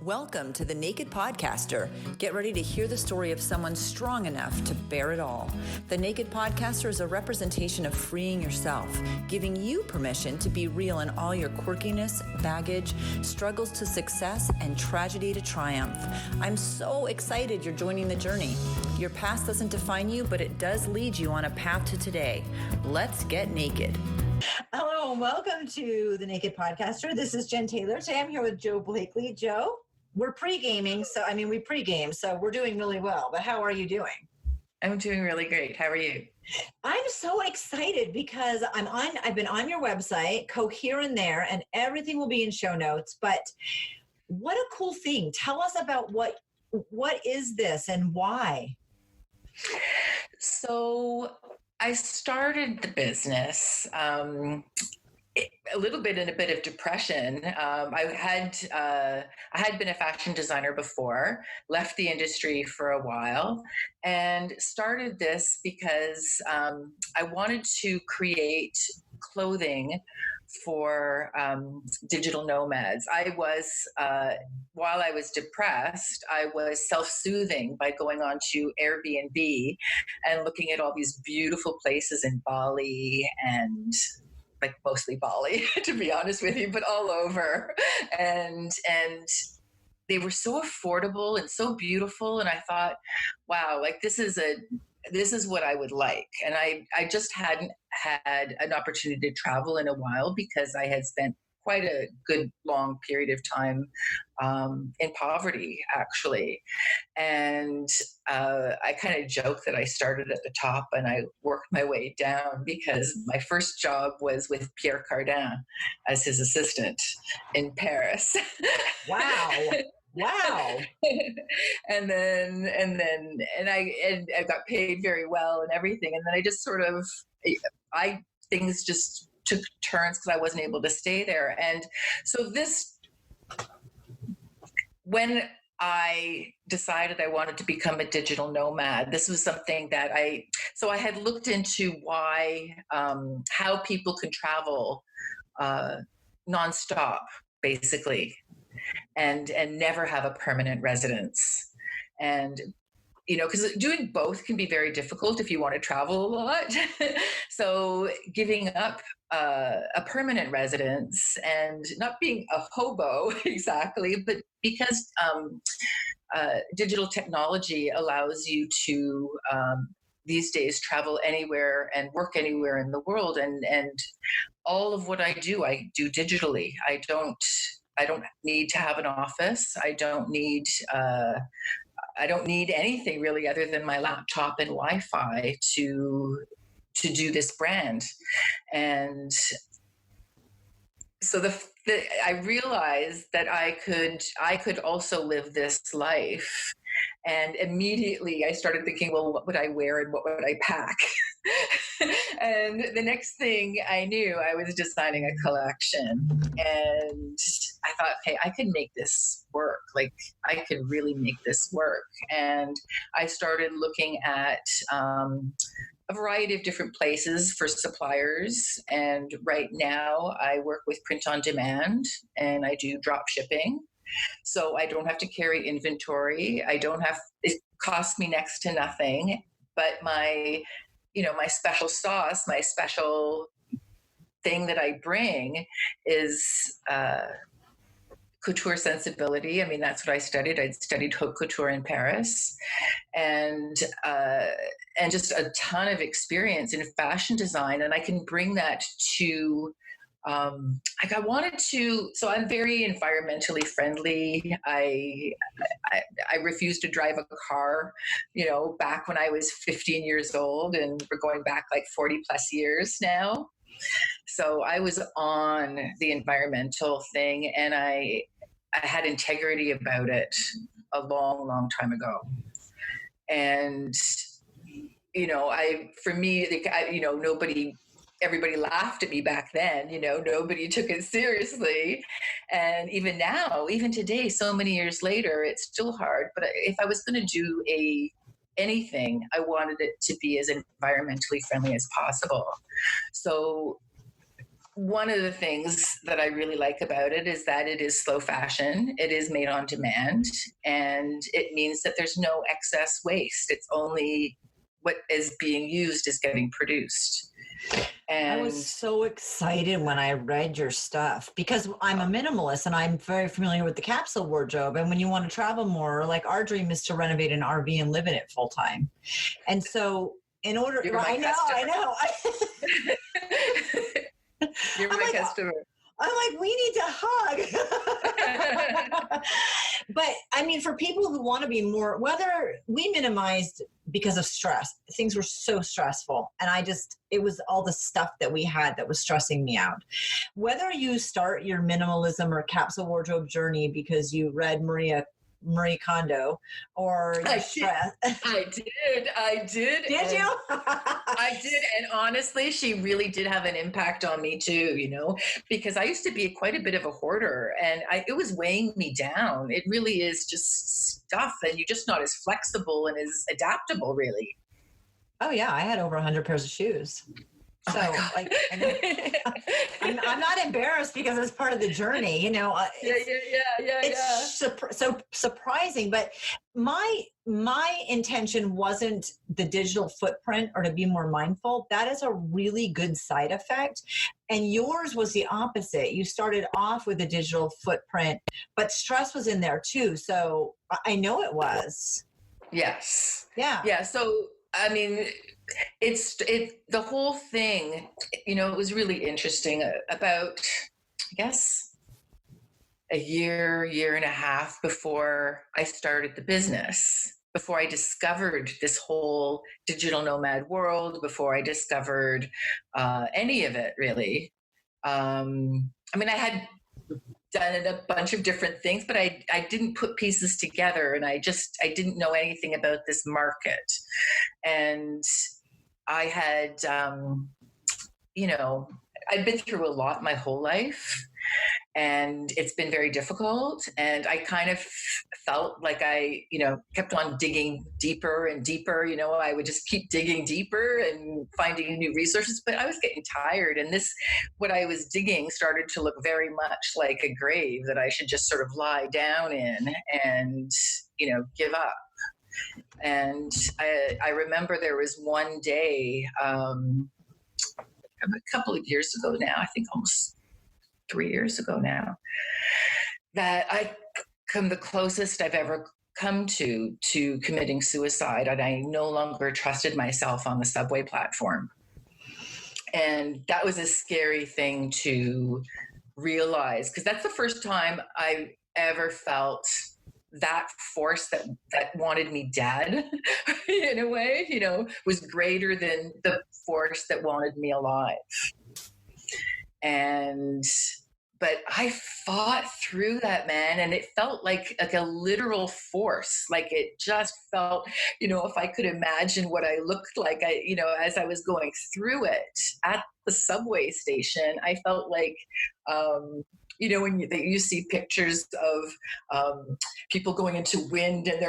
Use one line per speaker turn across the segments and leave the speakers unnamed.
Welcome to The Naked Podcaster. Get ready to hear the story of someone strong enough to bear it all. The Naked Podcaster is a representation of freeing yourself, giving you permission to be real in all your quirkiness, baggage, struggles to success, and tragedy to triumph. I'm so excited you're joining the journey. Your past doesn't define you, but it does lead you on a path to today. Let's get naked.
Hello and welcome to The Naked Podcaster. This is Jen Taylor. Today I'm here with Joe Blakely. Joe, we're pre-gaming, we pre-game, so we're doing really well. But how are you doing?
I'm doing really great. How are you?
I'm so excited because I've been on your website, Coherent there, and everything will be in show notes. But what a cool thing. Tell us about what is this and why?
So I started the business a little bit in a bit of depression. I had been a fashion designer before, left the industry for a while, and started this because I wanted to create clothing for digital nomads. While I was depressed, I was self-soothing by going on to Airbnb and looking at all these beautiful places in Bali and mostly Bali, to be honest with you, but all over. And they were so affordable and so beautiful. And I thought, wow, this is what I would like. And I just hadn't had an opportunity to travel in a while because I had spent quite a good long period of time in poverty, actually. And I kind of joke that I started at the top and I worked my way down because my first job was with Pierre Cardin as his assistant in Paris.
Wow. Wow.
and I got paid very well and everything. And then I just things just took turns because I wasn't able to stay there. And so when I decided I wanted to become a digital nomad, this was something that I had looked into how people can travel nonstop, basically, and never have a permanent residence. And because doing both can be very difficult if you want to travel a lot. So giving up a permanent residence and not being a hobo exactly, but because digital technology allows you to these days travel anywhere and work anywhere in the world, and all of what I do digitally. I don't need to have an office. I don't need anything really other than my laptop and Wi-Fi to do this brand. And so I realized that I could also live this life. And immediately I started thinking, well, what would I wear and what would I pack? And the next thing I knew, I was designing a collection. And I thought, okay, I can make this work. I can really make this work. And I started looking at a variety of different places for suppliers. And right now I work with print on demand and I do drop shipping. So I don't have to carry inventory. It costs me next to nothing, but my special sauce, my special thing that I bring is couture sensibility. I mean, that's what I studied. I studied haute couture in Paris, and just a ton of experience in fashion design. And I can bring that to, I wanted to, so I'm very environmentally friendly. I refused to drive a car, back when I was 15 years old, and we're going back 40 plus years now. So I was on the environmental thing, and I had integrity about it a long, long time ago. And, everybody laughed at me back then, nobody took it seriously. And even now, even today, so many years later, it's still hard. But if I was going to do anything, I wanted it to be as environmentally friendly as possible. So one of the things that I really like about it is that it is slow fashion. It is made on demand, and it means that there's no excess waste. It's only what is being used is getting produced. And
I was so excited when I read your stuff because I'm a minimalist and I'm very familiar with the capsule wardrobe. And when you want to travel more, like our dream is to renovate an RV and live in it full time. And so in order, I know.
You're my customer.
I'm like, we need to hug. But I mean, for people who want to be more, whether we minimized because of stress, things were so stressful. And it was all the stuff that we had that was stressing me out. Whether you start your minimalism or capsule wardrobe journey because you read Marie Kondo or
I did.
Did you?
I did. And honestly, she really did have an impact on me too, because I used to be quite a bit of a hoarder and it was weighing me down. It really is just stuff and you're just not as flexible and as adaptable really.
Oh yeah. I had over 100 pairs of shoes. So I'm not embarrassed because it's part of the journey, It's so surprising, but my intention wasn't the digital footprint or to be more mindful. That is a really good side effect. And yours was the opposite. You started off with a digital footprint, but stress was in there too. So I know it was.
Yes.
Yeah.
Yeah. So, I mean, the whole thing, it was really interesting about, I guess, a year and a half before I started the business, before I discovered this whole digital nomad world, before I discovered any of it really. I mean, I had done a bunch of different things, but I didn't put pieces together and I didn't know anything about this market. And I had, I'd been through a lot my whole life and it's been very difficult. And I kind of felt like I, kept on digging deeper and deeper. I would just keep digging deeper and finding new resources, but I was getting tired. And what I was digging started to look very much like a grave that I should just sort of lie down in and, give up. And I remember there was one day, a couple of years ago now, I think almost 3 years ago now, that I come the closest I've ever come to committing suicide. And I no longer trusted myself on the subway platform. And that was a scary thing to realize because that's the first time I ever felt that force that wanted me dead in a way, was greater than the force that wanted me alive. But I fought through that, man. And it felt like a literal force. Like it just felt, if I could imagine what I looked like, as I was going through it at the subway station, I felt like, when you see pictures of people going into wind and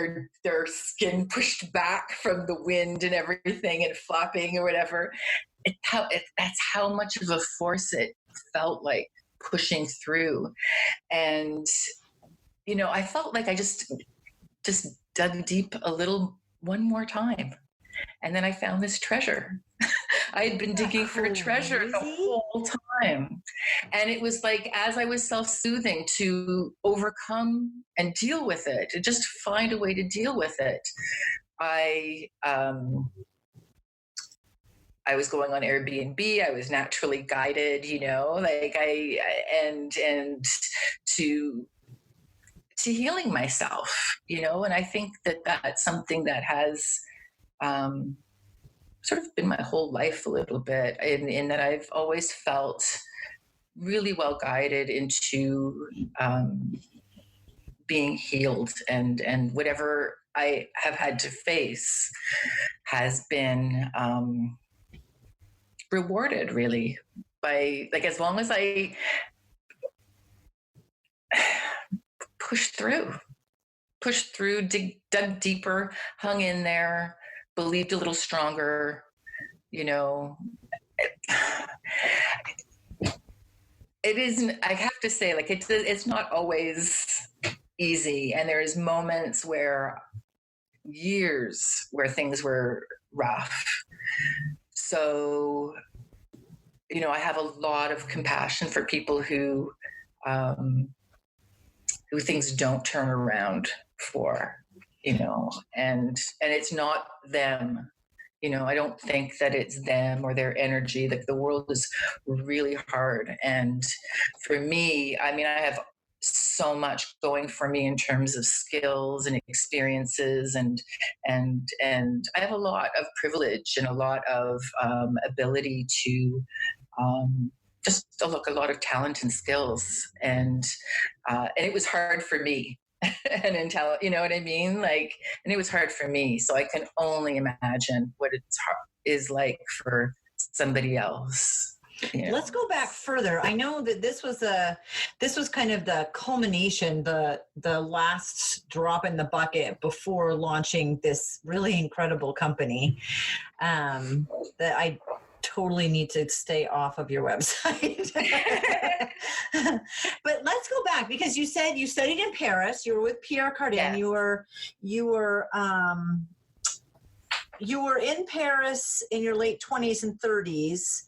their skin pushed back from the wind and everything and flapping or whatever, that's how much of a force it felt like pushing through. And, I felt like I just dug deep a little one more time. And then I found this treasure. I had been digging for a treasure the whole time. And it was like, as I was self-soothing to overcome and deal with it, to just find a way to deal with it, I was going on Airbnb. I was naturally guided, and to healing myself, and I think that that's something that has sort of been my whole life a little bit in that I've always felt really well guided into being healed and whatever I have had to face has been rewarded really by as long as I pushed through, dug deeper, hung in there, believed a little stronger, it isn't, I have to say, like, it's not always easy. And there's moments where years where things were rough. So, I have a lot of compassion for people who things don't turn around for, and it's not them. I don't think that it's them or their energy. Like, the world is really hard. And for me, I mean, I have so much going for me in terms of skills and experiences, and I have a lot of privilege and a lot of ability to just a lot of talent and skills, and it was hard for me. And intel, you know what I mean? Like, and it was hard for me. So I can only imagine what is like for somebody else.
Let's go back further. I know that this was kind of the culmination, the last drop in the bucket before launching this really incredible company that I totally need to stay off of your website. But let's go back, because you said you studied in Paris. You were with Pierre Cardin.
Yes.
You were in Paris in your late 20s and 30s.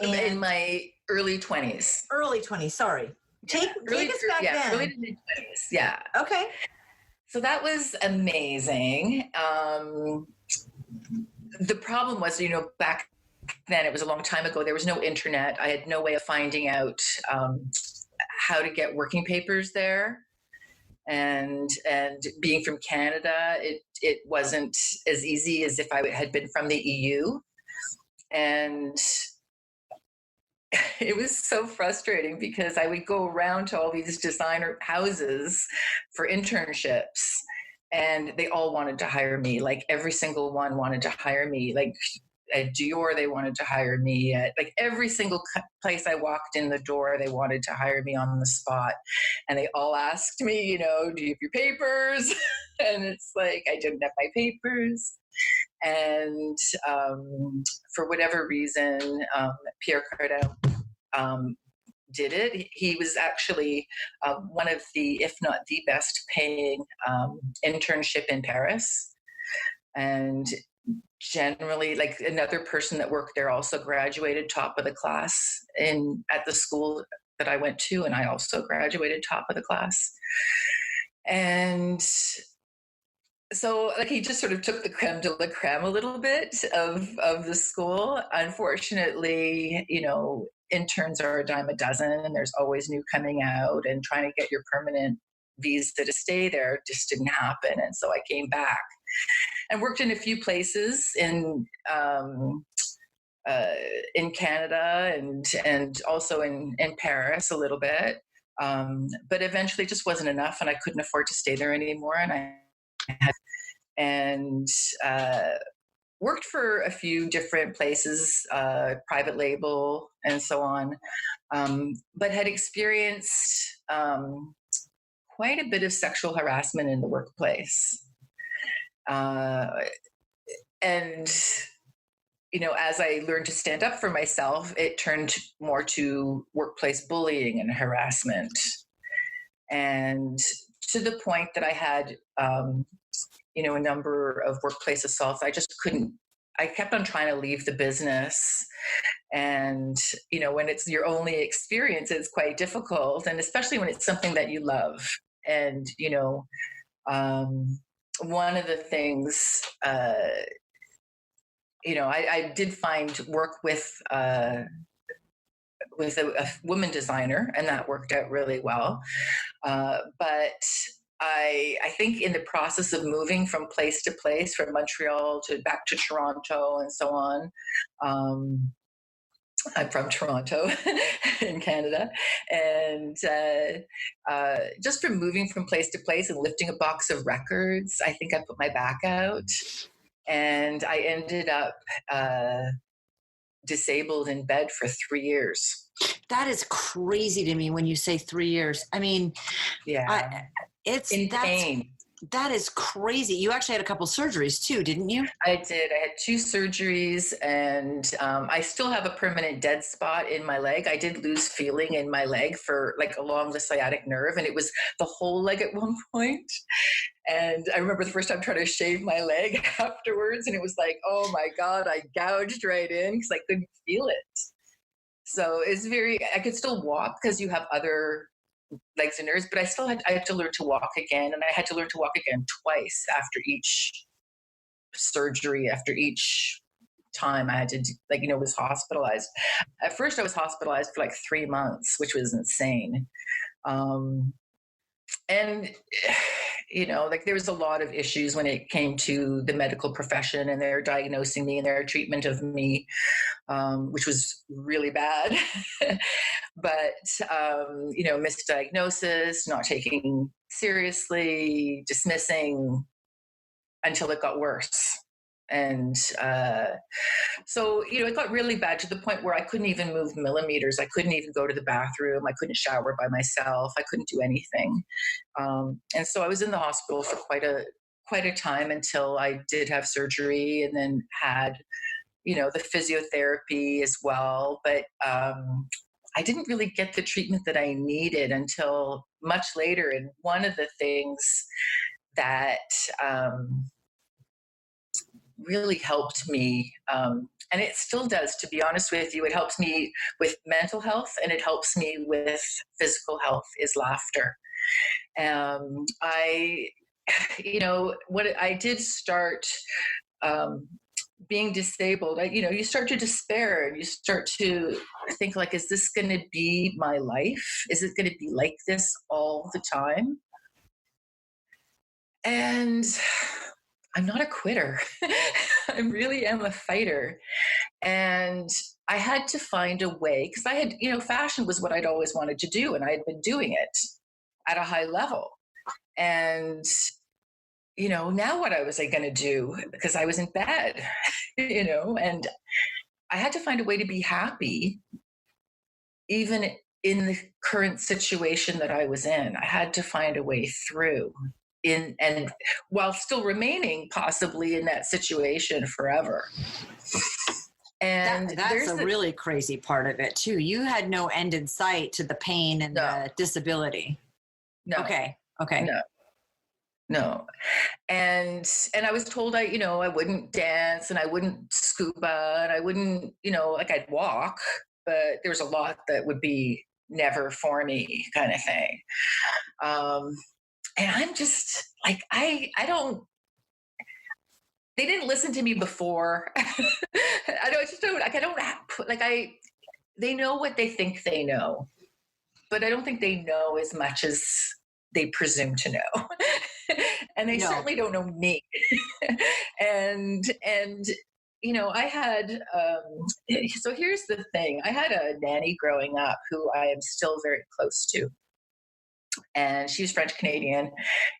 In my early 20s.
Early 20s, sorry. Take us back then.
Early to mid-20s, yeah.
Okay.
So that was amazing. The problem was, back then, it was a long time ago, there was no internet. I had no way of finding out how to get working papers there. And being from Canada, it wasn't as easy as if I had been from the EU. And it was so frustrating because I would go around to all these designer houses for internships, and they all wanted to hire me. Like, every single one wanted to hire me. Like, at Dior, they wanted to hire me. At, like, every single place I walked in the door, they wanted to hire me on the spot. And they all asked me, do you have your papers? And it's like, I didn't have my papers. And for whatever reason, Pierre Cardin did it. He was actually one of the, if not the best paying internship in Paris. And generally, like, another person that worked there also graduated top of the class at the school that I went to, and I also graduated top of the class. And so, like, he just sort of took the creme de la creme a little bit of the school. Unfortunately, interns are a dime a dozen, and there's always new coming out, and trying to get your permanent visa to stay there just didn't happen. And so I came back and worked in a few places in Canada and also in Paris a little bit. But eventually it just wasn't enough, and I couldn't afford to stay there anymore. And worked for a few different places, private label and so on, but had experienced quite a bit of sexual harassment in the workplace. And, as I learned to stand up for myself, it turned more to workplace bullying and harassment. And to the point that I had, a number of workplace assaults. I kept on trying to leave the business. And, when it's your only experience, it's quite difficult. And especially when it's something that you love. And, one of the things, I did find work with a woman designer, and that worked out really well. But I think in the process of moving from place to place, from Montreal back to Toronto and so on, I'm from Toronto in Canada. And just from moving from place to place and lifting a box of records, I think I put my back out, and I ended up disabled in bed for 3 years.
That is crazy to me when you say 3 years. I mean,
yeah,
it's
in pain.
That is crazy. You actually had a couple surgeries too, didn't you?
I did. I had 2 surgeries, and I still have a permanent dead spot in my leg. I did lose feeling in my leg for like along the sciatic nerve, and it was the whole leg at one point. And I remember the first time trying to shave my leg afterwards, and it was like, oh my God, I gouged right in because I couldn't feel it. So I could still walk because you have other legs and nerves, but I had to learn to walk again. And I had to learn to walk again twice after each surgery, after each time I had to, was hospitalized. At first I was hospitalized for like 3 months, which was insane. And there was a lot of issues when it came to the medical profession and their diagnosing me and their treatment of me, which was really bad. But, misdiagnosis, not taking seriously, dismissing until it got worse. And so, it got really bad to the point where I couldn't even move millimeters. I couldn't even go to the bathroom. I couldn't shower by myself. I couldn't do anything. And so I was in the hospital for quite a time until I did have surgery, and then had, the physiotherapy as well. But I didn't really get the treatment that I needed until much later. And one of the things that really helped me, and it still does, to be honest with you, it helps me with mental health and it helps me with physical health, is laughter. What I did start being disabled, you start to despair and you start to think like, is this going to be my life? Is it going to be like this all the time? And I'm not a quitter. I really am a fighter. And I had to find a way, because I had, fashion was what I'd always wanted to do, and I had been doing it at a high level. And, now what was I going to do? Because I was in bed, and I had to find a way to be happy, even in the current situation that I was in. I had to find a way through. And while still remaining possibly in that situation forever. And
that's a really crazy part of it too. You had no end in sight to the pain and the disability.
No.
Okay.
No. And I was told I wouldn't dance and I wouldn't scuba and I wouldn't, I'd walk, but there was a lot that would be never for me, kind of thing. And I'm just like, I don't, they didn't listen to me before. They know what they think they know, but I don't think they know as much as they presume to know. And they certainly don't know me. And I had, so here's the thing. I had a nanny growing up who I am still very close to. And she was French Canadian,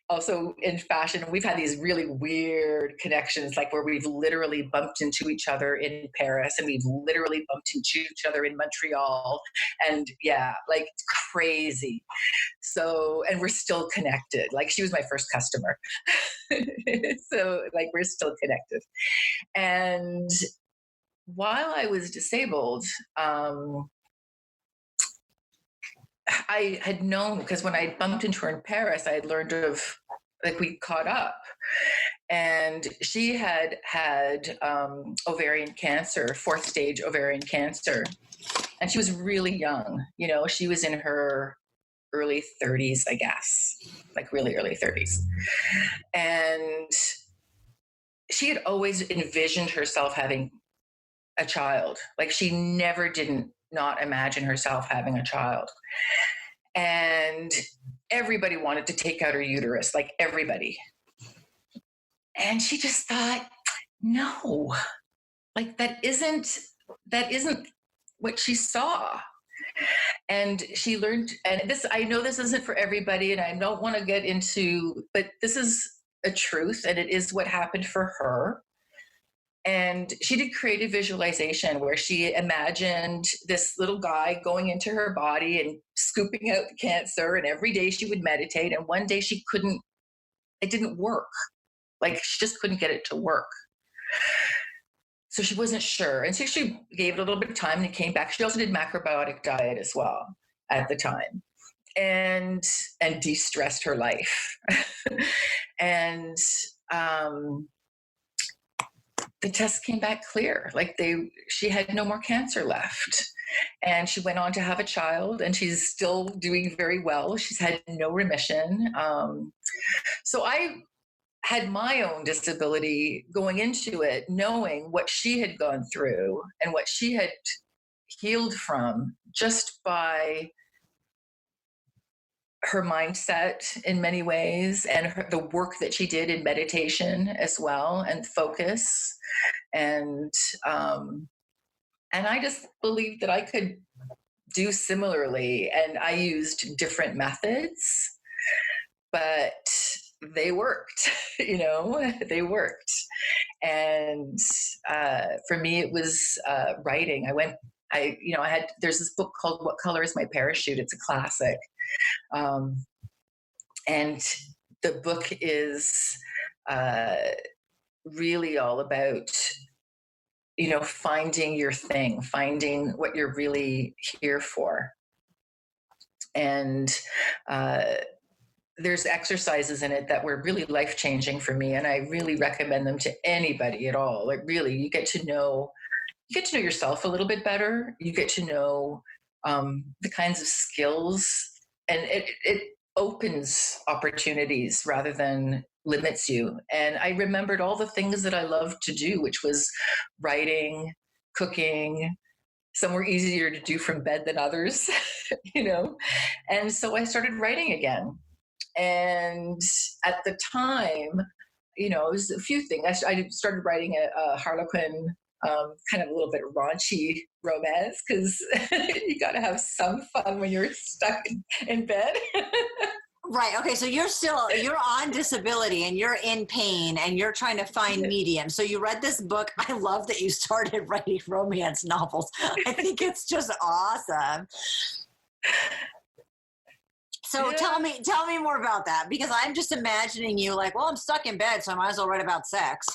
also in fashion. We've had these really weird connections, like where we've literally bumped into each other in Paris and we've literally bumped into each other in Montreal. And yeah, like it's crazy. So, and we're still connected. Like she was my first customer. So like we're still connected. And while I was disabled, I had known, because when I bumped into her in Paris, I had learned of, like, we caught up. And she had ovarian cancer, 4th stage ovarian cancer. And she was really young. She was in her early 30s, I guess, like really early 30s. And she had always envisioned herself having a child. Like she never didn't not imagine herself having a child. And everybody wanted to take out her uterus, like everybody. And she just thought, no, like that isn't what she saw. And she learned, and this, I know this isn't for everybody, and I don't want to get into, but this is a truth, and it is what happened for her. And she did creative visualization where she imagined this little guy going into her body and scooping out the cancer. And every day she would meditate. And one day she couldn't it didn't work. Like she just couldn't get it to work. So she wasn't sure. And so she gave it a little bit of time and it came back. She also did macrobiotic diet as well at the time, and de-stressed her life. And the test came back clear. Like she had no more cancer left. And she went on to have a child, and she's still doing very well. She's had no remission. So I had my own disability going into it, knowing what she had gone through and what she had healed from just by her mindset in many ways, and the work that she did in meditation as well, and focus. And I just believed that I could do similarly. And I used different methods, but they worked, they worked. And for me, it was writing. There's this book called What Color is My Parachute? It's a classic. And the book is really all about, finding your thing, finding what you're really here for. And there's exercises in it that were really life-changing for me, and I really recommend them to anybody at all. Like really, you get to know yourself a little bit better. You get to know the kinds of skills, and it opens opportunities rather than limits you. And I remembered all the things that I loved to do, which was writing, cooking. Some were easier to do from bed than others, And so I started writing again. And at the time, it was a few things. I started writing a Harlequin, kind of a little bit raunchy romance, because you got to have some fun when you're stuck in bed.
Right. Okay. So you're on disability and you're in pain and you're trying to find medium. So you read this book. I love that you started writing romance novels. I think it's just awesome. So tell me more about that, because I'm just imagining you like, well, I'm stuck in bed, so I might as well write about sex.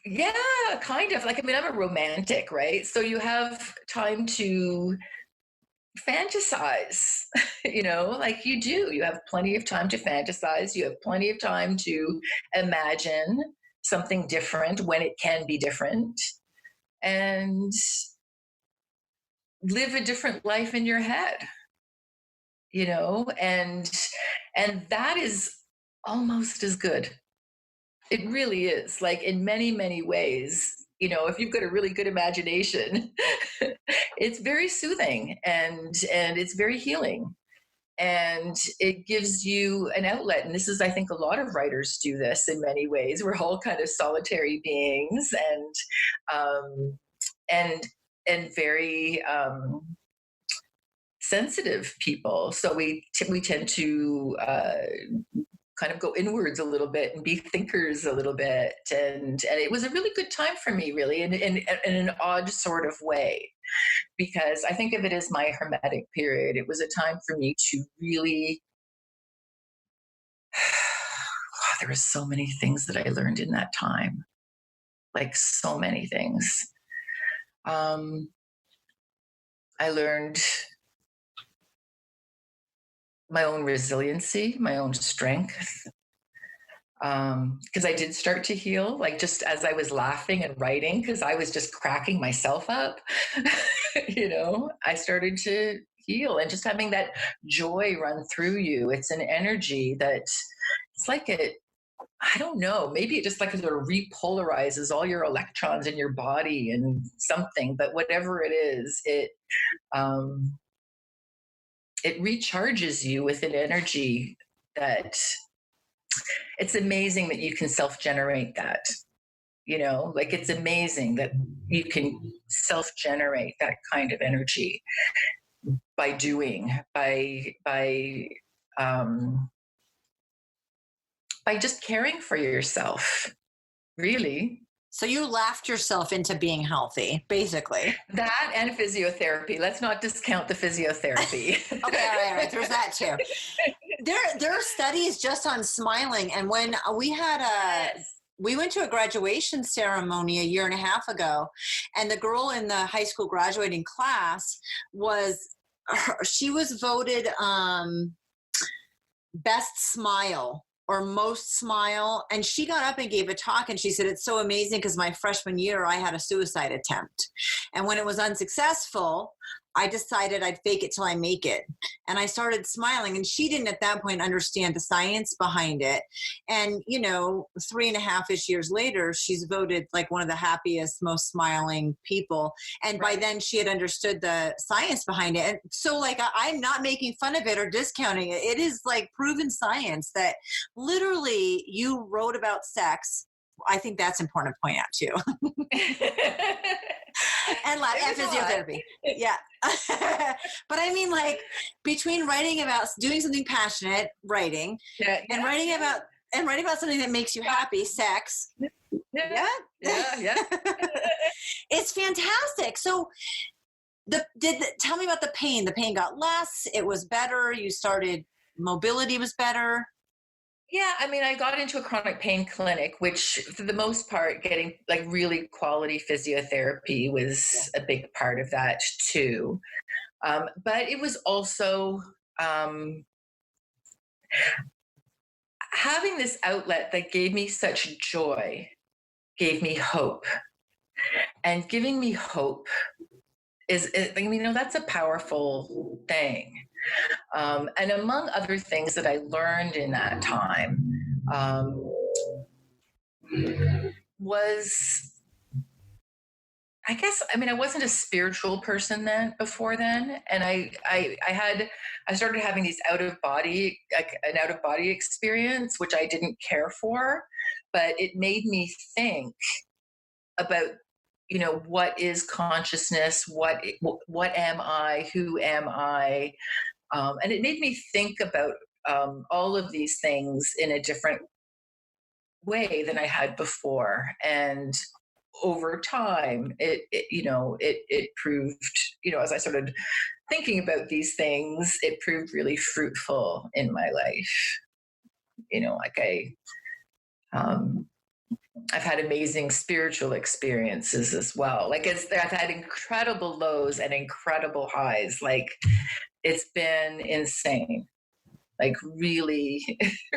Yeah, kind of. I'm a romantic, right? So you have time to fantasize, like you do. You have plenty of time to fantasize. You have plenty of time to imagine something different when it can be different, and live a different life in your head. And that is almost as good. It really is. Like in many, many ways, if you've got a really good imagination, it's very soothing and it's very healing, and it gives you an outlet. And this is, I think, a lot of writers do this in many ways. We're all kind of solitary beings and very, sensitive people. So we tend to kind of go inwards a little bit and be thinkers a little bit. And it was a really good time for me, really, in an odd sort of way, because I think of it as my hermetic period. It was a time for me to really, there were so many things that I learned in that time, like so many things. I learned my own resiliency, my own strength, because I did start to heal, like just as I was laughing and writing, because I was just cracking myself up. I started to heal, and just having that joy run through you. It's an energy that it's like I don't know, maybe it just like sort of repolarizes all your electrons in your body and something, but whatever it is, it recharges you with an energy that it's amazing that you can self-generate that, like it's amazing that you can self-generate that kind of energy by just caring for yourself, really.
So you laughed yourself into being healthy, basically.
That and physiotherapy. Let's not discount the physiotherapy.
Okay, all right. There's that too.
There are studies just on smiling. And when we went to a graduation ceremony a year and a half ago, and the girl in the high school graduating class she was voted best smile or most smile. And she got up and gave a talk, and she said, it's so amazing because my freshman year, I had a suicide attempt. And when it was unsuccessful, I decided I'd fake it till I make it. And I started smiling, and she didn't at that point understand the science behind it. And, 3.5-ish years later, she's voted like one of the happiest, most smiling people. And by then she had understood the science behind it. And so like, I'm not making fun of it or discounting it. It is like proven science that literally you wrote about sex. I think that's important to point out too. and physiotherapy. Yeah. But I mean, like, between writing about doing something passionate, writing, and writing about something that makes you happy, sex. Yeah. It's fantastic. So tell me about the pain. The pain got less. It was better. You started, mobility was better.
Yeah, I mean, I got into a chronic pain clinic, which for the most part, getting like really quality physiotherapy was a big part of that too. But it was also having this outlet that gave me such joy, gave me hope. And giving me hope that's a powerful thing. And among other things that I learned in that time was, I wasn't a spiritual person before then. And I started having these an out of body experience, which I didn't care for, but it made me think about, what is consciousness? What am I? Who am I? And it made me think about all of these things in a different way than I had before. And over time, it proved, as I started thinking about these things, it proved really fruitful in my life. I've had amazing spiritual experiences as well. Like I've had incredible lows and incredible highs. Like it's been insane. Like really,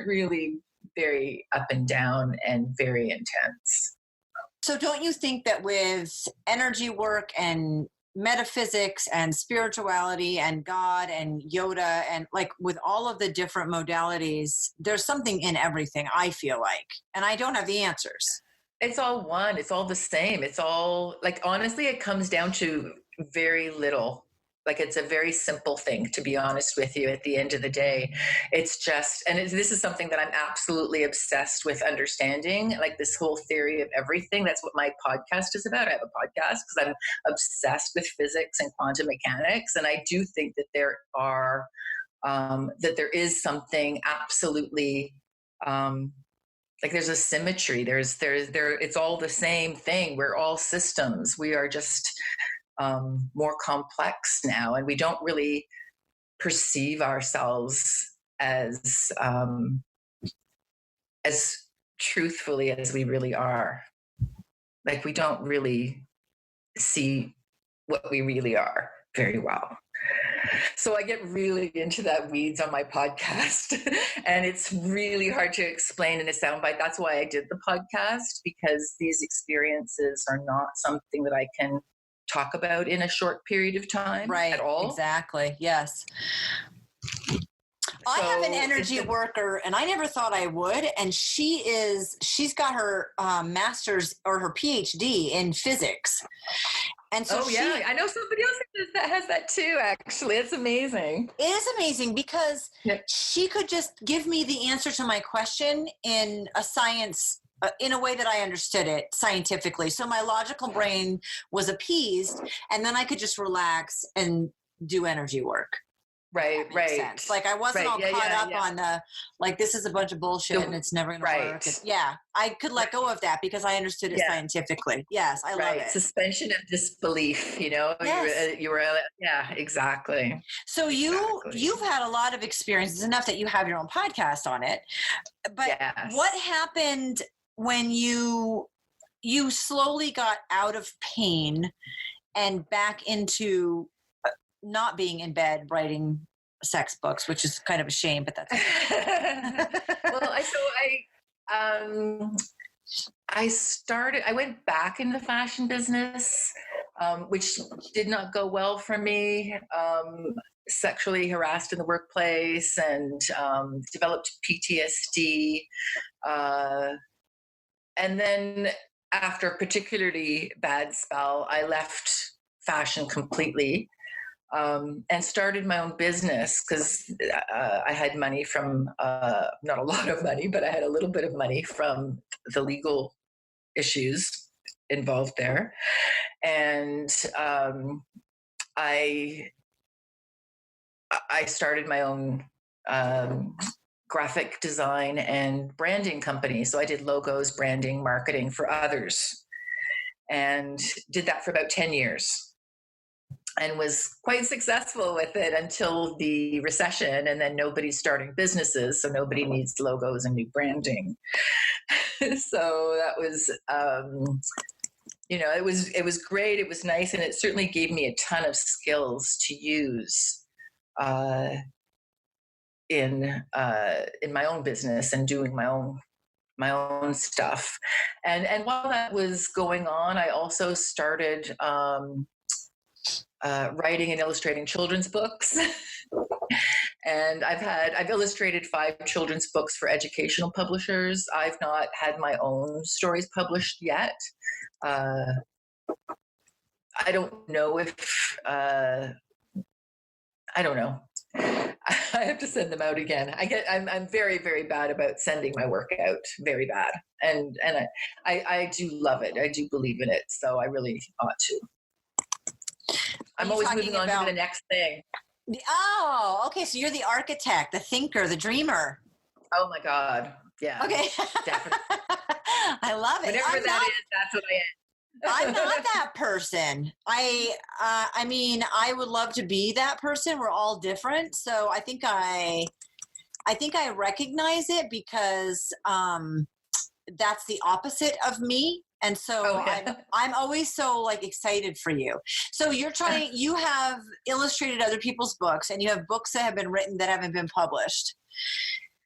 really very up and down and very intense.
So don't you think that with energy work and metaphysics and spirituality and God and Yoda and like with all of the different modalities, there's something in everything, I feel like, and I don't have the answers.
It's all one. It's all the same. It's all like, honestly, it comes down to very little. Like it's a very simple thing, to be honest with you, at the end of the day. It's just, this is something that I'm absolutely obsessed with understanding, like this whole theory of everything. That's what my podcast is about. I have a podcast because I'm obsessed with physics and quantum mechanics. And I do think that there is something absolutely, like there's a symmetry. It's all the same thing. We're all systems. We are just more complex now, and we don't really perceive ourselves as truthfully as we really are. Like we don't really see what we really are very well. So I get really into that weeds on my podcast, and it's really hard to explain in a soundbite. That's why I did the podcast, because these experiences are not something that I can talk about in a short peried of time,
right?
At all.
Exactly. Yes. I have an energy worker, and I never thought I would. And she's got her master's or her PhD in physics. And so
I know somebody else that has that too, actually. It's amazing.
It is amazing because she could just give me the answer to my question in a science in a way that I understood it scientifically. So my logical brain was appeased, and then I could just relax and do energy work.
Right,
Makes
right.
sense. Like I wasn't all caught up on the, like, this is a bunch of bullshit and it's never going to work. Yeah. I could let go of that because I understood it scientifically. Yes. I love it.
Suspension of disbelief,
Yes.
you were, yeah, exactly.
So you've had a lot of experiences, enough that you have your own podcast on it. But what happened when you slowly got out of pain and back into not being in bed writing sex books, which is kind of a shame, but that's okay.
Well, I went back in the fashion business, which did not go well for me. Sexually harassed in the workplace and developed PTSD. And then after a particularly bad spell, I left fashion completely. And started my own business because I had money from, not a lot of money, but I had a little bit of money from the legal issues involved there. And I started my own graphic design and branding company. So I did logos, branding, marketing for others, and did that for about 10 years. And was quite successful with it until the recession, and then nobody's starting businesses, so nobody needs logos and new branding. So that was, it was great. It was nice, and it certainly gave me a ton of skills to use in my own business and doing my own stuff. And while that was going on, I also started writing and illustrating children's books. And I've illustrated 5 children's books for educational publishers. I've not had my own stories published yet. I don't know if, I don't know. I have to send them out again. I'm very, very bad about sending my work out. Very bad. And I do love it. I do believe in it. So I really ought to. I'm always moving on to the next thing.
Oh, okay. So you're the architect, the thinker, the dreamer.
Oh my God. Yeah.
Okay.
Definitely.
I love it.
Whatever is, that's what I am.
I'm not that person. I mean, I would love to be that person. We're all different. So I think I recognize it because that's the opposite of me. And so I'm always so like excited for you. So you have illustrated other people's books, and you have books that have been written that haven't been published.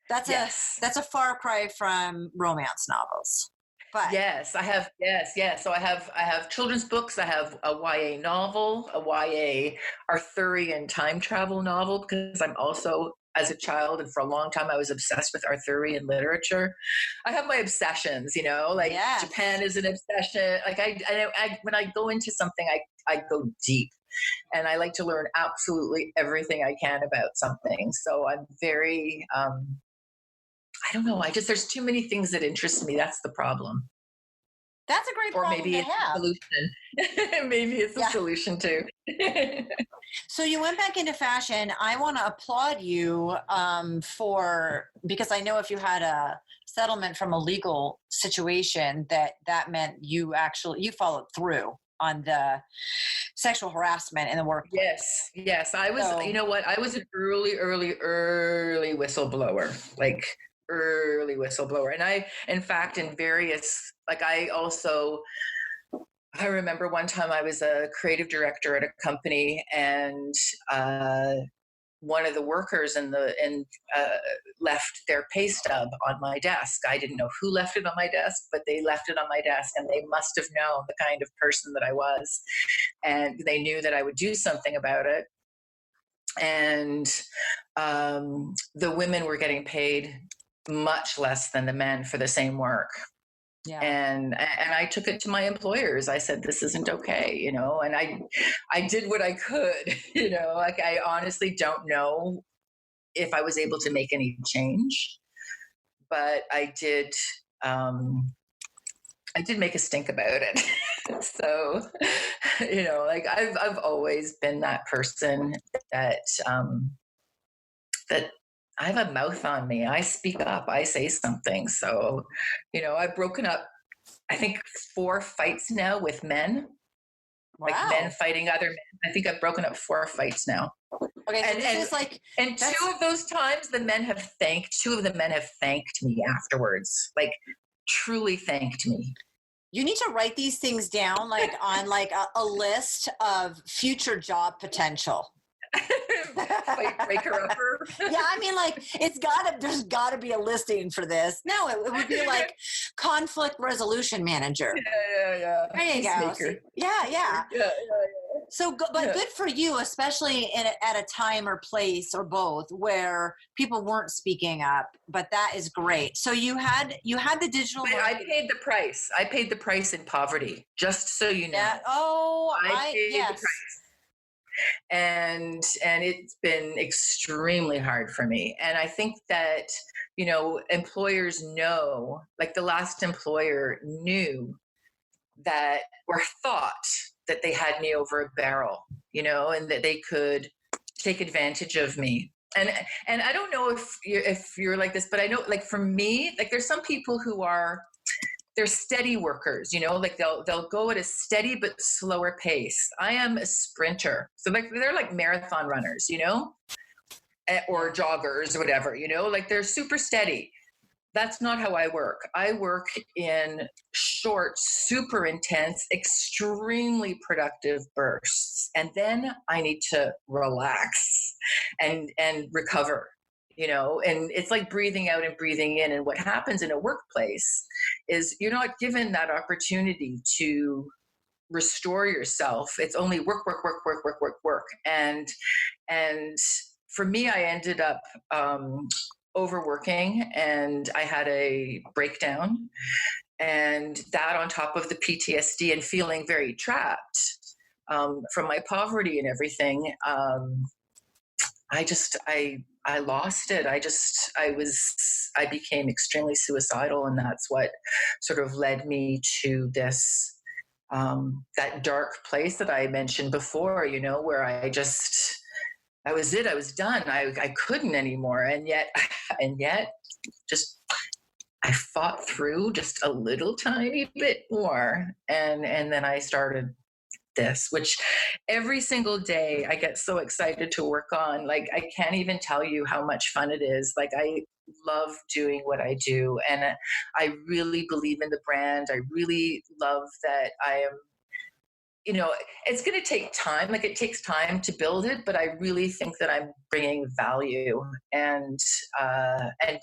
That's a far cry from romance novels. But
yes, I have. Yes. So I have children's books. I have a YA novel, a YA Arthurian time travel novel, because I'm also, as a child and for a long time, I was obsessed with Arthurian literature. I have my obsessions, Japan is an obsession. Like I when I go into something, I go deep, and I like to learn absolutely everything I can about something. So I'm very, I don't know. There's too many things that interest me. That's the problem.
That's a great problem to have.
Or maybe it's a solution. Maybe it's a solution too.
So you went back into fashion. I want to applaud you because I know if you had a settlement from a legal situation, that meant you followed through on the sexual harassment in the workplace.
Yes. I was, you know what? I was an early whistleblower, like early whistleblower. And I, in fact, in various, like I remember one time I was a creative director at a company, and one of the workers left their pay stub on my desk. I didn't know who left it on my desk, but they left it on my desk, and they must have known the kind of person that I was, and they knew that I would do something about it. And the women were getting paid much less than the men for the same work. Yeah. And I took it to my employers. I said, this isn't okay, and I did what I could, like I honestly don't know if I was able to make any change, but I did make a stink about it. So, like I've always been that person that that I have a mouth on me. I speak up, I say something. So, I've broken up, I think 4 fights now with men, like men fighting other men. I think I've broken up 4 fights now.
Okay, so this is like,
and 2 of those times two of the men have thanked me afterwards, like truly thanked me.
You need to write these things down, like on like a list of future job potential.
Fight breaker-upper.
Yeah, I mean, like there's gotta be a listing for this. No, it would be like conflict resolution manager.
Yeah.
There you go. Yeah. So, but good for you, especially at a time or place or both where people weren't speaking up. But that is great. So you had the digital.
But I paid the price. I paid the price in poverty, just so you know.
I
paid
yes.
the price. And it's been extremely hard for me. And I think that, employers know, like the last employer knew that, or thought that they had me over a barrel, and that they could take advantage of me. And I don't know if you're like this, but I know, like for me, like there's some people who they're steady workers, like they'll go at a steady but slower pace. I am a sprinter. So like they're like marathon runners, or joggers or whatever, like they're super steady. That's not how I work. I work in short, super intense, extremely productive bursts. And then I need to relax and recover, and it's like breathing out and breathing in. And what happens in a workplace is you're not given that opportunity to restore yourself. It's only work. And for me, I ended up, overworking, and I had a breakdown, and that on top of the PTSD and feeling very trapped from my poverty and everything. I lost it. I became extremely suicidal, and that's what sort of led me to this, that dark place that I mentioned before, where that was it. I was done. I couldn't anymore. And yet just, I fought through just a little tiny bit more. And then I started this, which every single day I get so excited to work on. Like, I can't even tell you how much fun it is. Like, I love doing what I do. And I really believe in the brand. I really love that I am, it's going to take time. Like, it takes time to build it, but I really think that I'm bringing value and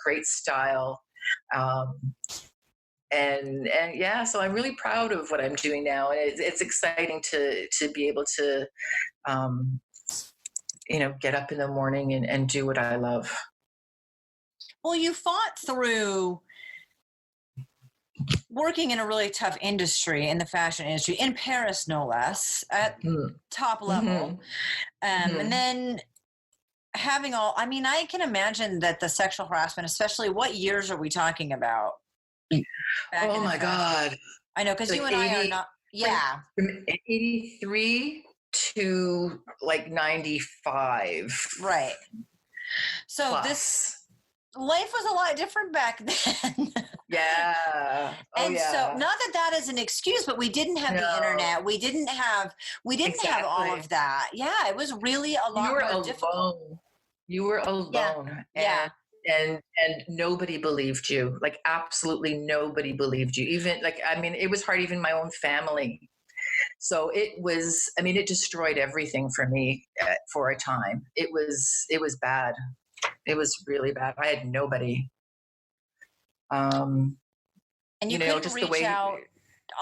great style. And yeah, so I'm really proud of what I'm doing now. And it's exciting to be able to, get up in the morning and do what I love.
Well, you fought through working in a really tough industry, in the fashion industry, in Paris, no less, at top level. And then having I can imagine that the sexual harassment, especially, what years are we talking about?
Oh my God.
I know, because like you and I are not,
from 83 to like 95.
Right. So plus. Life was a lot different back then.
Yeah.
So not that is an excuse, but we didn't have the internet. We didn't have all of that. Yeah, it was really a lot more difficult.
You were alone.
Yeah.
And nobody believed you. Like, absolutely nobody believed you. Even it was hard, even my own family. So it was, it destroyed everything for me for a time. It was bad. It was really bad. I had nobody.
And you couldn't just reach out,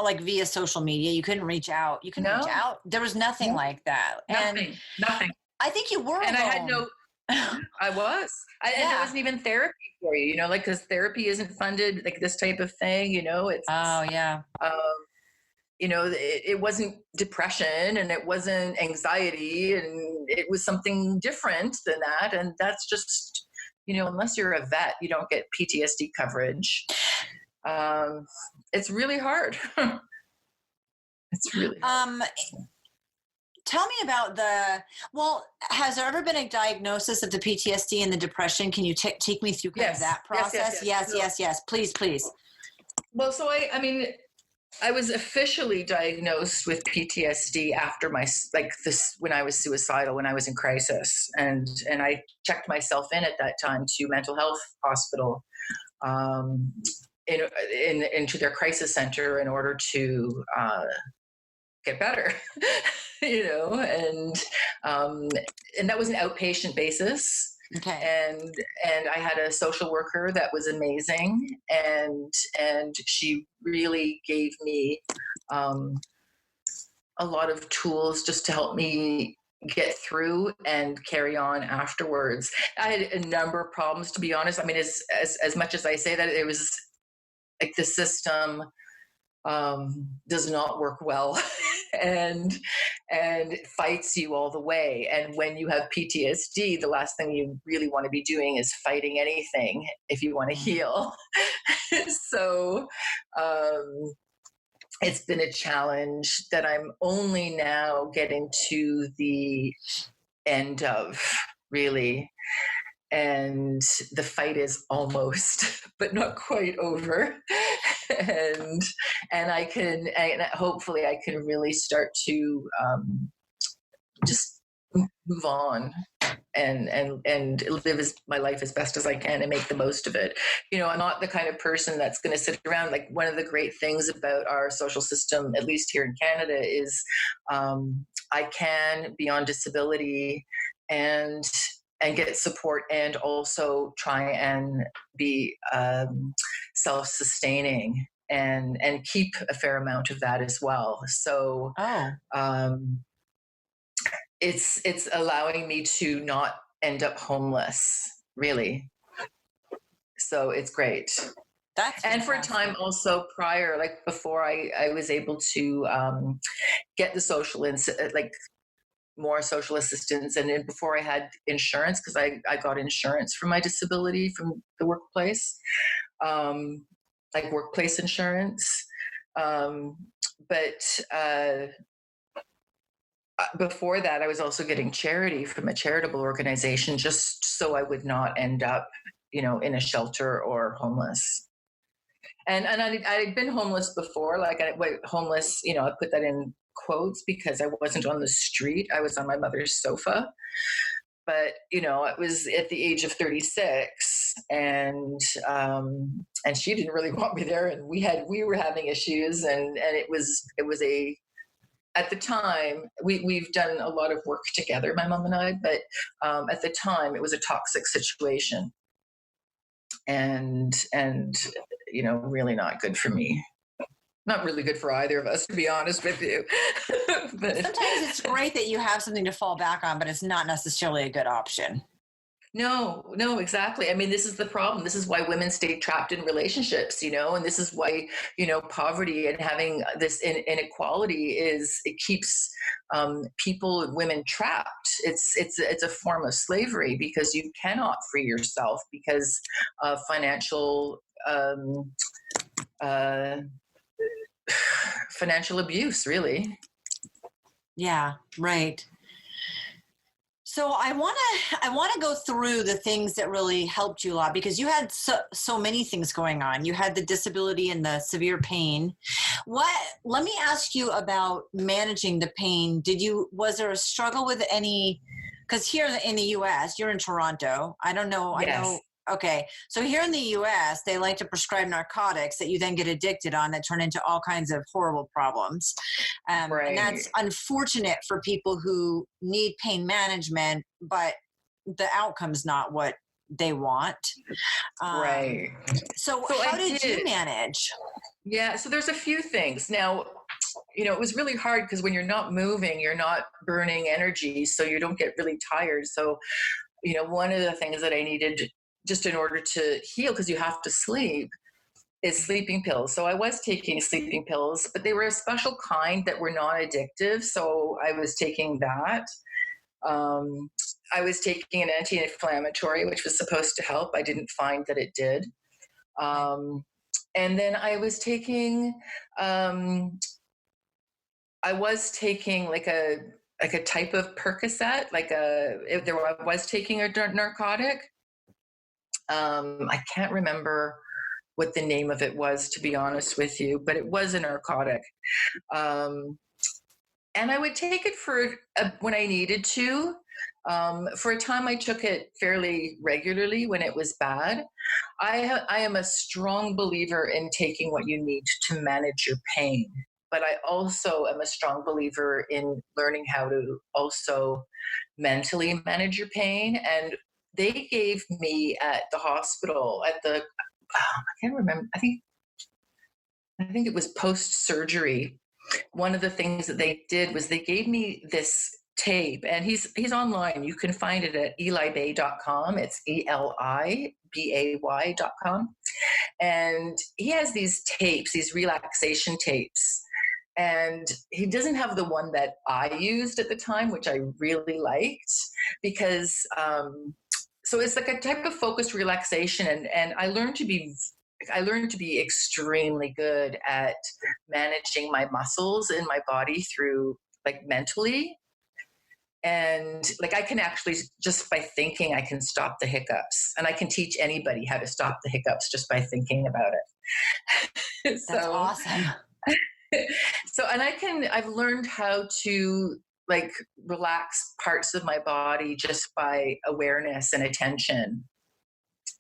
like, via social media. You couldn't reach out. You couldn't reach out. There was nothing like that.
Nothing.
I think you were
and
alone.
I had no. I was. And there wasn't even therapy for you, because therapy isn't funded, like this type of thing. It's.
Oh yeah.
It wasn't depression, and it wasn't anxiety, and it was something different than that. And that's just, unless you're a vet, you don't get PTSD coverage. It's really hard. It's really hard.
tell me about has there ever been a diagnosis of the PTSD and the depression? Can you take me through kind of that process? Yes. Please.
Well, so I mean, I was officially diagnosed with PTSD after when I was suicidal, when I was in crisis, and I checked myself in at that time to mental health hospital, into their crisis center in order to get better, and that was an outpatient basis.
Okay.
And I had a social worker that was amazing, and she really gave me a lot of tools just to help me get through and carry on afterwards. I had a number of problems, to be honest. I mean, as much as I say that, it was like the system does not work well and fights you all the way. And when you have PTSD, the last thing you really want to be doing is fighting anything if you want to heal. So it's been a challenge that I'm only now getting to the end of, really. And the fight is almost, but not quite over. and hopefully I can really start to just move on and live my life as best as I can and make the most of it. I'm not the kind of person that's going to sit around. Like, one of the great things about our social system, at least here in Canada, is I can be on disability and get support, and also try and be self-sustaining and keep a fair amount of that as well. So it's allowing me to not end up homeless, really. So it's great. And for a time also prior, like before I was able to get the more social assistance, and then before I had insurance, because I got insurance for my disability from the workplace, like workplace insurance. But before that, I was also getting charity from a charitable organization, just so I would not end up, in a shelter or homeless. And I'd been homeless before, homeless, I put that in quotes because I wasn't on the street. I was on my mother's sofa. But, it was at the age of 36, and she didn't really want me there. And we were having issues, and it was at the time, we've done a lot of work together, my mom and I, but at the time it was a toxic situation, and really not good for me. Not really good for either of us, to be honest with you. But
sometimes it's great that you have something to fall back on, but it's not necessarily a good option.
No, exactly. I mean, this is the problem. This is why women stay trapped in relationships, and this is why, poverty and having this inequality it keeps people and women trapped. It's a form of slavery, because you cannot free yourself because of financial abuse, really.
Yeah, right. So I want to go through the things that really helped you a lot, because you had so many things going on. You had the disability and the severe pain. Let me ask you about managing the pain. Was there a struggle with any, because here in the US, you're in Toronto. I don't know.
Yes.
I know. Okay. So here in the US, they like to prescribe narcotics that you then get addicted on, that turn into all kinds of horrible problems.
Right.
And that's unfortunate for people who need pain management, but the outcome's not what they want.
Right.
So how did you manage?
Yeah. So there's a few things. Now, it was really hard because when you're not moving, you're not burning energy, so you don't get really tired. So, one of the things that I needed just in order to heal, because you have to sleep, is sleeping pills. So I was taking sleeping pills, but they were a special kind that were non-addictive. So I was taking that. I was taking an anti-inflammatory, which was supposed to help. I didn't find that it did. And then I was taking like like a type of Percocet, if there was taking a narcotic. I can't remember what the name of it was, to be honest with you, but it was a narcotic. And I would take it when I needed to. For a time, I took it fairly regularly when it was bad. I am a strong believer in taking what you need to manage your pain, but I also am a strong believer in learning how to also mentally manage your pain. And they gave me at the hospital I can't remember. I think it was post surgery. One of the things that they did was they gave me this tape, and he's online. You can find it at elibay.com. It's ELIBAY.com. And he has these tapes, these relaxation tapes. And he doesn't have the one that I used at the time, which I really liked, because so it's like a type of focused relaxation. And I learned to be extremely good at managing my muscles in my body through, like, mentally. And like, I can actually, just by thinking, I can stop the hiccups, and I can teach anybody how to stop the hiccups just by thinking about it.
That's awesome.
So, and I've learned how to, like, relax parts of my body just by awareness and attention.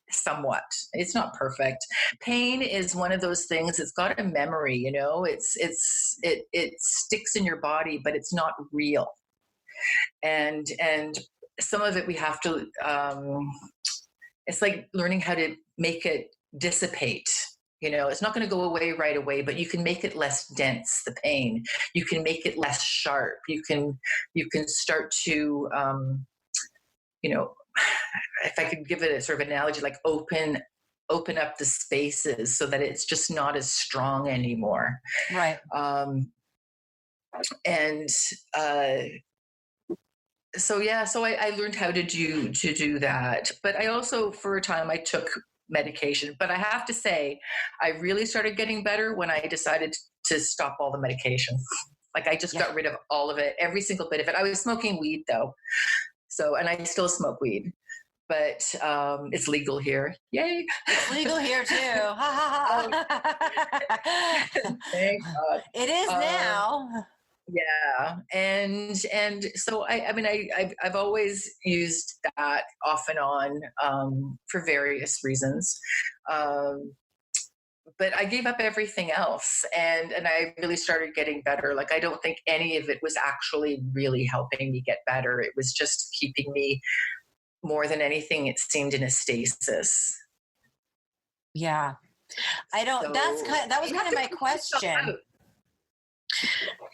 Somewhat. It's not perfect. Pain is one of those things. It's got a memory, it sticks in your body, but it's not real. And some of it we have to, it's like learning how to make it dissipate. It's not going to go away right away, but you can make it less dense, the pain. You can make it less sharp. You can start to, if I could give it a sort of analogy, like open up the spaces so that it's just not as strong anymore.
Right.
So I learned how to do that. But I also, for a time, I took medication. But I have to say, I really started getting better when I decided to stop all the medication. Like, I just got rid of all of it, every single bit of it. I was smoking weed though. So, and I still smoke weed, but it's legal here. Yay.
It's legal here too.
Thank God.
It is now.
Yeah. And so I've always used that off and on for various reasons. But I gave up everything else, and I really started getting better. Like, I don't think any of it was actually really helping me get better. It was just keeping me, more than anything, it seemed, in a stasis.
Yeah. That was kind of my question.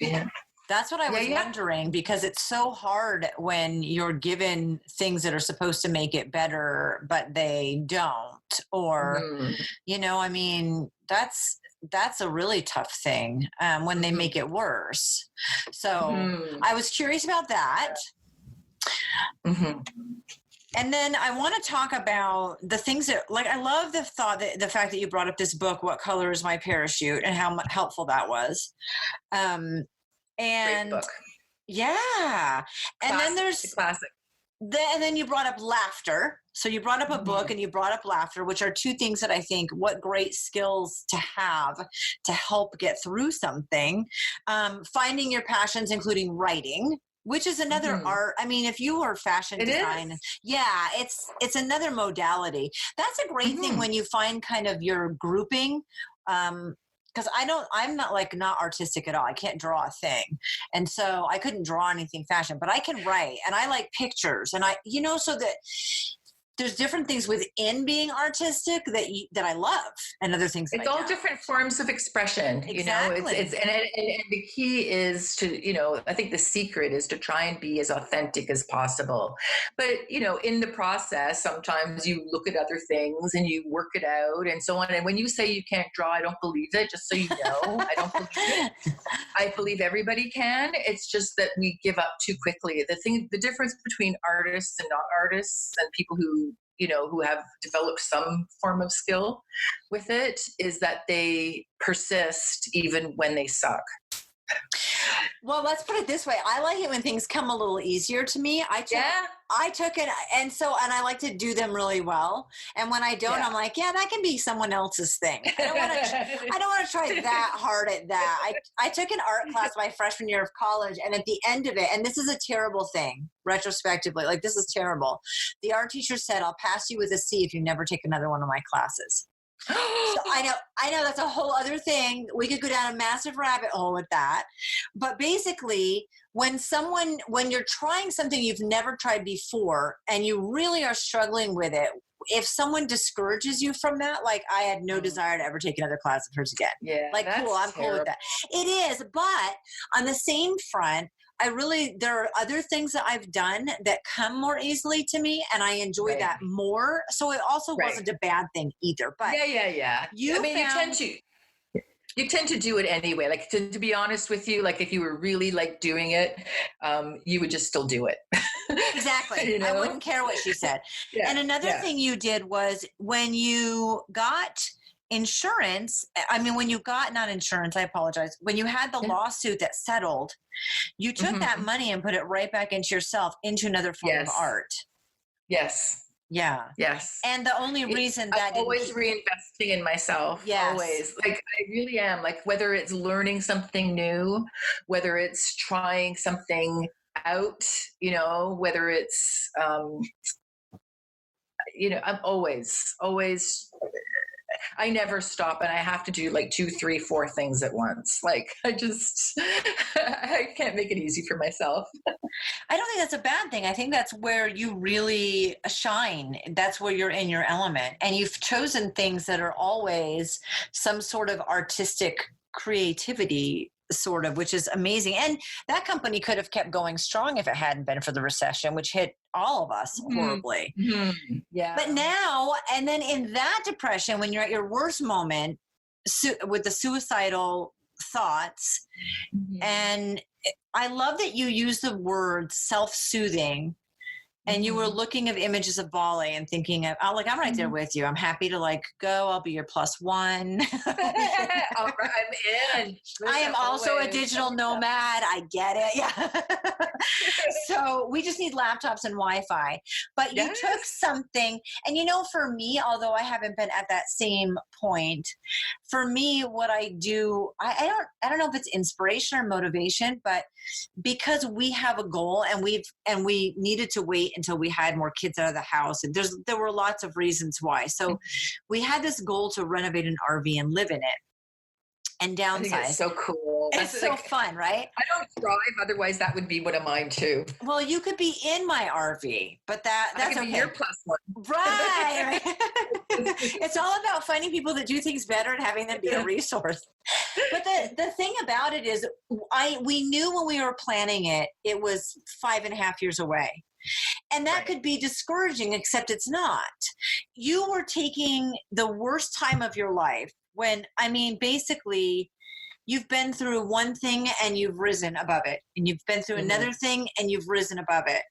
Yeah.
That's what I was wondering, because it's so hard when you're given things that are supposed to make it better, but they don't. Or, that's a really tough thing when they make it worse. So I was curious about that.
Mm-hmm.
And then I want to talk about the things that, like, I love the fact that you brought up this book, What Color is My Parachute, and how helpful that was.
Great book.
Yeah. And then there's
classic.
And then you brought up laughter. So you brought up a book and you brought up laughter, which are two things that I think, what great skills to have to help get through something. Finding your passions, including writing, which is another art. I mean, if you are fashion design, it's another modality. That's a great thing when you find kind of your grouping. Because I'm not artistic at all. I can't draw a thing. And so I couldn't draw anything fashion, but I can write, and I like pictures, and so that there's different things within being artistic that I love, and other things.
It's all different forms of expression.
Exactly.
It's and the key is to, I think the secret is to try and be as authentic as possible. But, in the process, sometimes you look at other things and you work it out and so on. And when you say you can't draw, I don't believe it, just so you know. I don't believe it. I believe everybody can. It's just that we give up too quickly. The difference between artists and not artists, and people who have developed some form of skill with it, is that they persist even when they suck.
Well, let's put it this way. I like it when things come a little easier to me. I took it, and I like to do them really well. And when I don't, I'm like, yeah, that can be someone else's thing. I don't want to try that hard at that. I took an art class my freshman year of college, and at the end of it, and this is a terrible thing, retrospectively, like this is terrible. The art teacher said, I'll pass you with a C if you never take another one of my classes. So I know that's a whole other thing. We could go down a massive rabbit hole with that. But basically, when you're trying something you've never tried before and you really are struggling with it, if someone discourages you from that, like I had no desire to ever take another class of hers again.
Yeah.
Like, cool, I'm cool with that. It is. But on the same front, there are other things that I've done that come more easily to me, and I enjoy that more. So it also wasn't a bad thing either. But you
tend to do it anyway. Like to be honest with you, like if you were really like doing it, you would just still do it.
Exactly. You know? I wouldn't care what she said. And another thing you did was when you got insurance, when you got, not insurance, I apologize, when you had the lawsuit that settled, you took that money and put it right back into yourself, into another form of art.
Yes.
Yeah.
Yes.
And the only reason that
I'm always reinvesting in myself.
Yes.
Always. Like I really am. Like whether it's learning something new, whether it's trying something out, whether it's I'm always I never stop, and I have to do like 2, 3, 4 things at once. Like I can't make it easy for myself.
I don't think that's a bad thing. I think that's where you really shine. That's where you're in your element, and you've chosen things that are always some sort of artistic creativity, sort of, which is amazing. And that company could have kept going strong if it hadn't been for the recession, which hit all of us horribly.
Mm-hmm. Yeah.
But now, and then in that depression, when you're at your worst moment with the suicidal thoughts, and I love that you use the word self-soothing. And you were looking at images of Bali and thinking of, I'm right there with you. I'm happy to go. I'll be your +1.
I'm in.
I am also a digital nomad. I get it. Yeah. So we just need laptops and Wi-Fi. But you took something, and for me, although I haven't been at that same point, for me, what I do, I don't know if it's inspiration or motivation, but because we have a goal and we needed to wait until we had more kids out of the house, and there were lots of reasons why. So we had this goal to renovate an RV and live in it and downsize.
I think it's so cool.
It's so fun, right?
I don't drive, otherwise that would be one of mine too.
Well, you could be in my RV, but that's
I could
okay.
be your +1.
Right. It's all about finding people that do things better and having them be a resource. But the thing about it is, we knew when we were planning it, it was 5.5 years away. And that could be discouraging, except it's not. You were taking the worst time of your life when, basically, you've been through one thing and you've risen above it. And you've been through another thing and you've risen above it.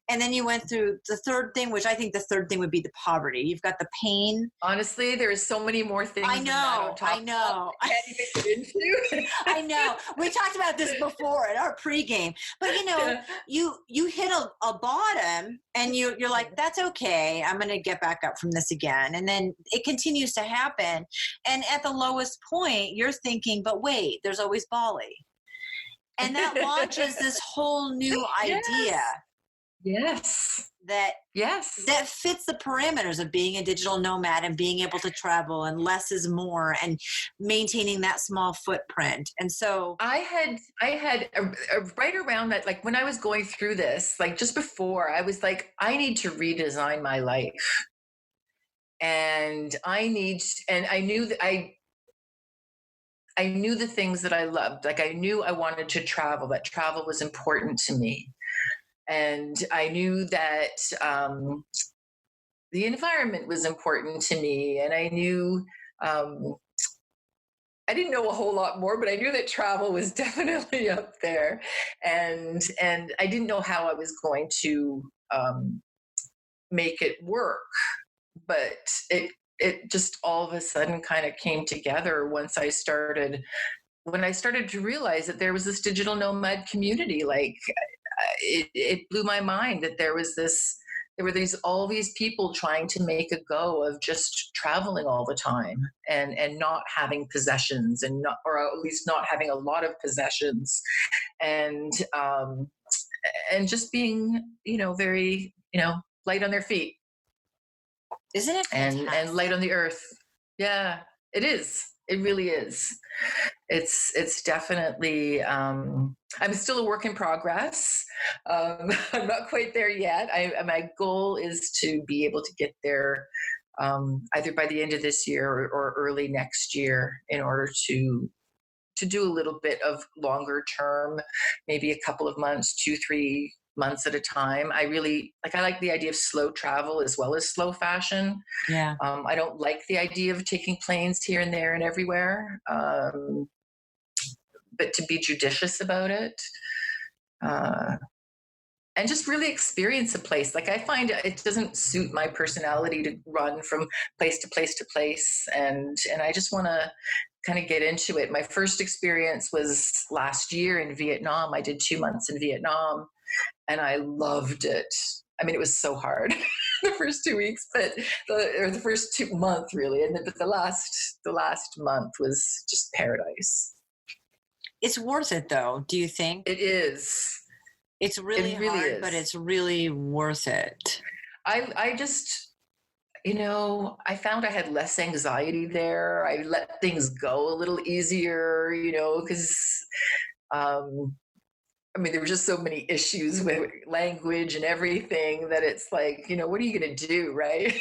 And then you went through the third thing, which I think the third thing would be the poverty. You've got the pain.
Honestly, there's so many more things.
I know.
I can't even get into.
I know. We talked about this before in our pregame. But you hit a bottom, and you're like, that's okay. I'm going to get back up from this again. And then it continues to happen. And at the lowest point, you're thinking, but wait, there's always Bali. And that launches this whole new idea.
Yes.
That fits the parameters of being a digital nomad and being able to travel, and less is more, and maintaining that small footprint. And so
I had right around that, like when I was going through this, like just before, I was like, I need to redesign my life. And I knew that I knew the things that I loved. Like I knew I wanted to travel, that travel was important to me. And I knew that the environment was important to me. And I knew, I didn't know a whole lot more, but I knew that travel was definitely up there. And I didn't know how I was going to make it work. But it just all of a sudden kind of came together once I started when I started to realize that there was this digital nomad community, like it blew my mind that there were all these people trying to make a go of just traveling all the time and not having possessions or at least not having a lot of possessions, and just being, very, light on their feet.
Isn't it fantastic?
And light on the earth. Yeah, it is. It really is. It's definitely, I'm still a work in progress. I'm not quite there yet. My goal is to be able to get there either by the end of this year or early next year, in order to do a little bit of longer term, maybe a couple of months, 2-3 months at a time. I like the idea of slow travel as well as slow fashion.
Yeah.
I don't like the idea of taking planes here and there and everywhere, but to be judicious about it, and just really experience a place. Like, I find it doesn't suit my personality to run from place to place to place, and I just want to kind of get into it. My first experience was last year in Vietnam. I did 2 months in Vietnam, and I loved it. I mean, it was so hard the first 2 weeks, or the first 2 months really, but the last month was just paradise.
It's worth it, though. Do you think?
It is.
It's really hard, but it's really worth it.
I just, I found I had less anxiety there. I let things go a little easier, because, there were just so many issues with language and everything that it's like, what are you going to do, right?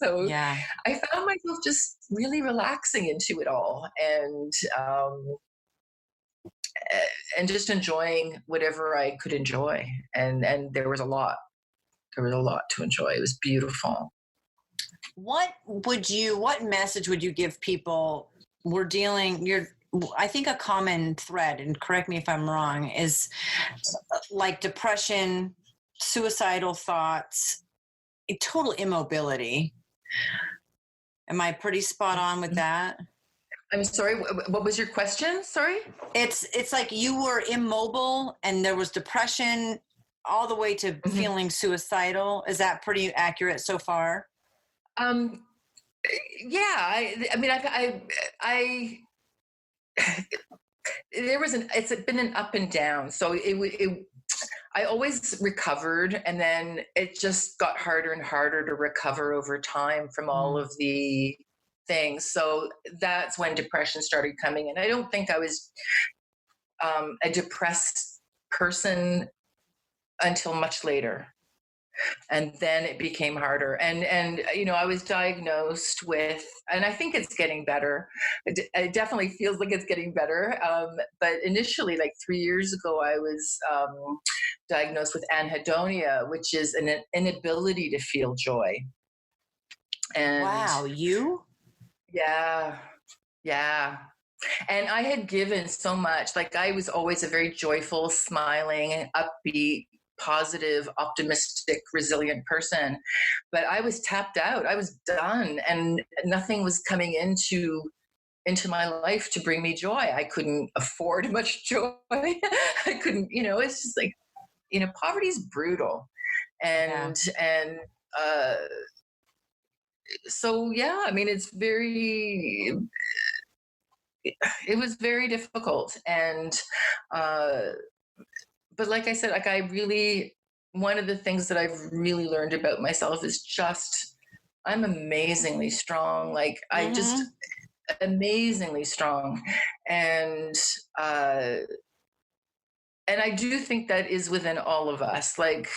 So yeah. I found myself just really relaxing into it all, and just enjoying whatever I could enjoy. And there was a lot to enjoy. It was beautiful.
What message would you give people? I think a common thread, and correct me if I'm wrong, is like depression, suicidal thoughts, a total immobility. Am I pretty spot on with that?
I'm sorry, what was your question? Sorry?
It's like you were immobile and there was depression all the way to feeling suicidal. Is that pretty accurate so far?
Yeah, it's been an up and down. So I always recovered, and then it just got harder and harder to recover over time from all of the things. So that's when depression started coming in. I don't think I was a depressed person until much later. And then it became harder. And I was diagnosed with, and I think it's getting better. It definitely feels like it's getting better. But initially, like 3 years ago, I was diagnosed with anhedonia, which is an inability to feel joy. And
wow, you?
Yeah. And I had given so much. Like, I was always a very joyful, smiling, upbeat, positive, optimistic, resilient person, but I was tapped out. I was done, and nothing was coming into my life to bring me joy. I couldn't afford much joy. I couldn't, it's just like, poverty is brutal. And so, yeah, it was very difficult. And, but like I said, one of the things that I've really learned about myself is just, I'm amazingly strong. Like, I just amazingly strong. And I do think that is within all of us. Like,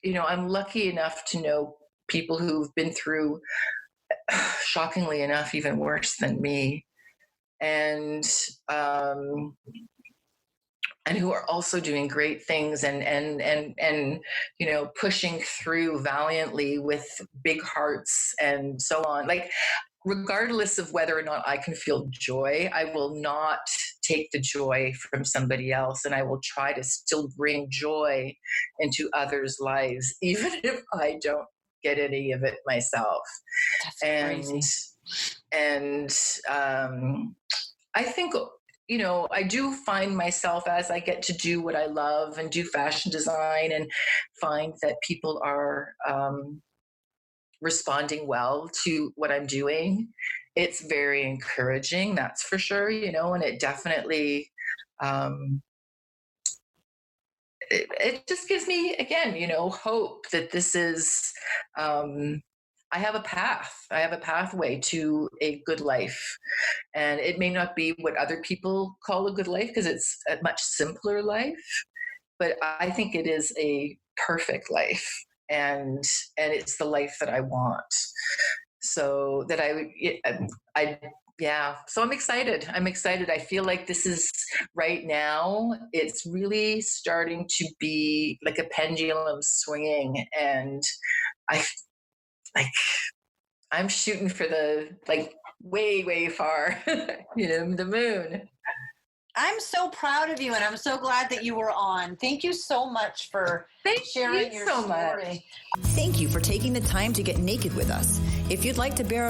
I'm lucky enough to know people who've been through, shockingly enough, even worse than me. And who are also doing great things and pushing through valiantly with big hearts and so on. Like, regardless of whether or not I can feel joy, I will not take the joy from somebody else, and I will try to still bring joy into others' lives, even if I don't get any of it myself.
That's crazy.
And I think I do find myself, as I get to do what I love and do fashion design, and find that people are responding well to what I'm doing. It's very encouraging, that's for sure, and it definitely, it just gives me, again, hope that this is, I have a pathway to a good life. And it may not be what other people call a good life, because it's a much simpler life, but I think it is a perfect life. And it's the life that I want. So that so I'm excited. I feel like this is, right now, it's really starting to be like a pendulum swinging. And I'm shooting for the, way, way far, the moon.
I'm so proud of you, and I'm so glad that you were on. Thank you so much for sharing your story.
Thank you for taking the time to get naked with us. If you'd like to bear